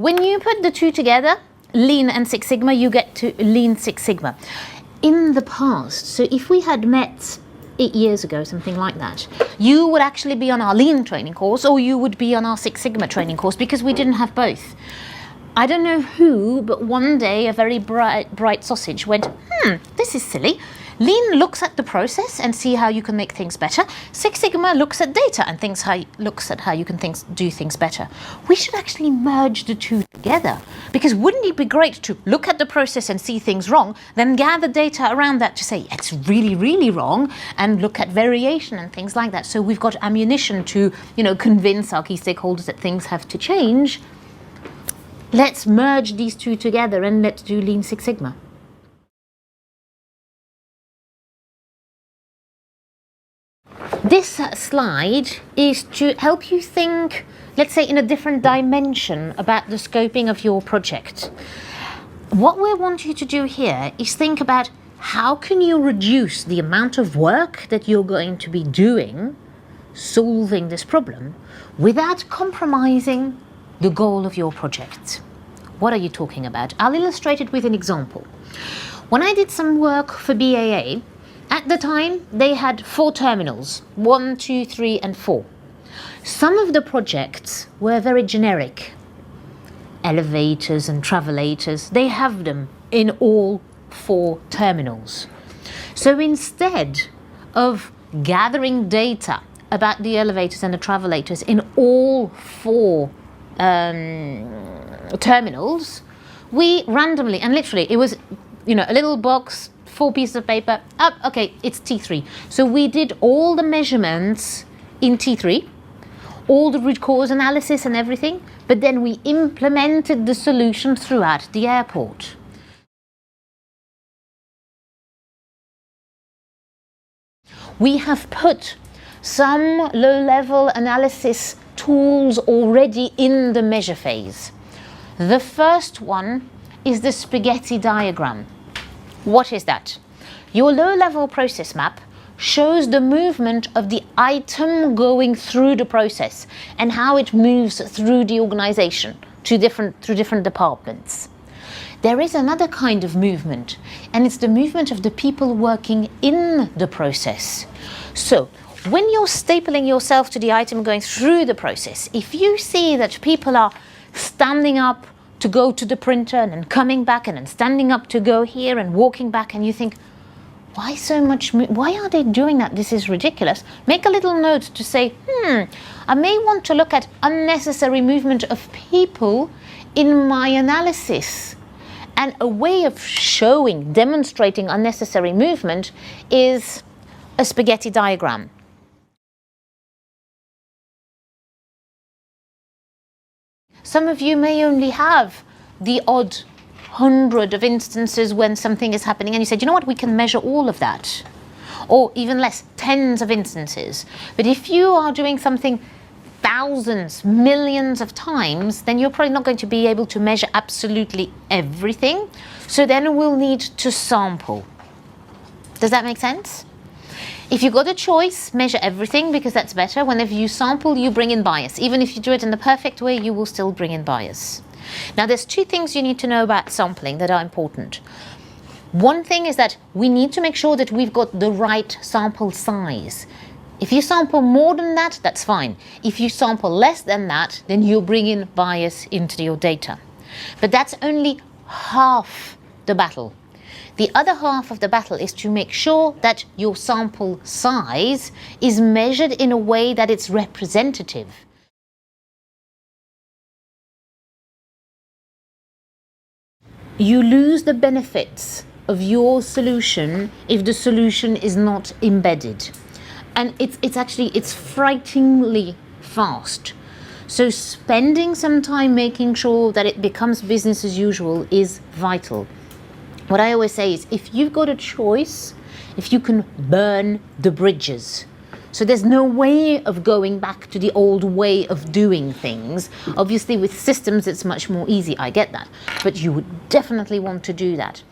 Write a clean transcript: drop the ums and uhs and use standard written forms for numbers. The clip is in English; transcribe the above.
when you put the two together, Lean and Six Sigma, you get to Lean Six Sigma. In the past, so if we had met 8 years ago, something like that, you would actually be on our Lean training course or you would be on our Six Sigma training course, because we didn't have both. I don't know who, but one day a very bright sausage went, this is silly. Lean looks at the process and see how you can make things better. Six Sigma looks at data and looks at how you can do things better. We should actually merge the two together, because wouldn't it be great to look at the process and see things wrong, then gather data around that to say it's really, really wrong, and look at variation and things like that. So we've got ammunition to, convince our key stakeholders that things have to change. Let's merge these two together and let's do Lean Six Sigma. This slide is to help you think, let's say, in a different dimension about the scoping of your project. What we want you to do here is think about how can you reduce the amount of work that you're going to be doing solving this problem without compromising the goal of your project. What are you talking about? I'll illustrate it with an example. When I did some work for BAA, at the time they had 4 terminals, 1, 2, 3 and 4. Some of the projects were very generic. Elevators and travelators, they have them in all 4 terminals. So instead of gathering data about the elevators and the travelators in all 4 terminals, we randomly, and literally it was, a little box, 4 pieces of paper, okay, it's T3. So we did all the measurements in T3, all the root cause analysis and everything, but then we implemented the solution throughout the airport. We have put some low-level analysis tools already in the measure phase. The first one is the spaghetti diagram. What is that? Your low-level process map shows the movement of the item going through the process and how it moves through the organization through different departments. There is another kind of movement, and it's the movement of the people working in the process. So when you're stapling yourself to the item going through the process, if you see that people are standing up to go to the printer and then coming back and then standing up to go here and walking back, and you think, why so much? Why are they doing that? This is ridiculous. Make a little note to say, I may want to look at unnecessary movement of people in my analysis. And a way of demonstrating unnecessary movement is a spaghetti diagram. Some of you may only have the odd 100 of instances when something is happening and you said, we can measure all of that. Or even less, tens of instances. But if you are doing something thousands, millions of times, then you're probably not going to be able to measure absolutely everything. So then we'll need to sample. Does that make sense? If you've got a choice, measure everything, because that's better. Whenever you sample, you bring in bias. Even if you do it in the perfect way, you will still bring in bias. Now, there's 2 things you need to know about sampling that are important. One thing is that we need to make sure that we've got the right sample size. If you sample more than that, that's fine. If you sample less than that, then you'll bring in bias into your data. But that's only half the battle. The other half of the battle is to make sure that your sample size is measured in a way that it's representative. You lose the benefits of your solution if the solution is not embedded. And it's frighteningly fast. So spending some time making sure that it becomes business as usual is vital. What I always say is, if you've got a choice, if you can burn the bridges. So there's no way of going back to the old way of doing things. Obviously with systems it's much more easy, I get that. But you would definitely want to do that.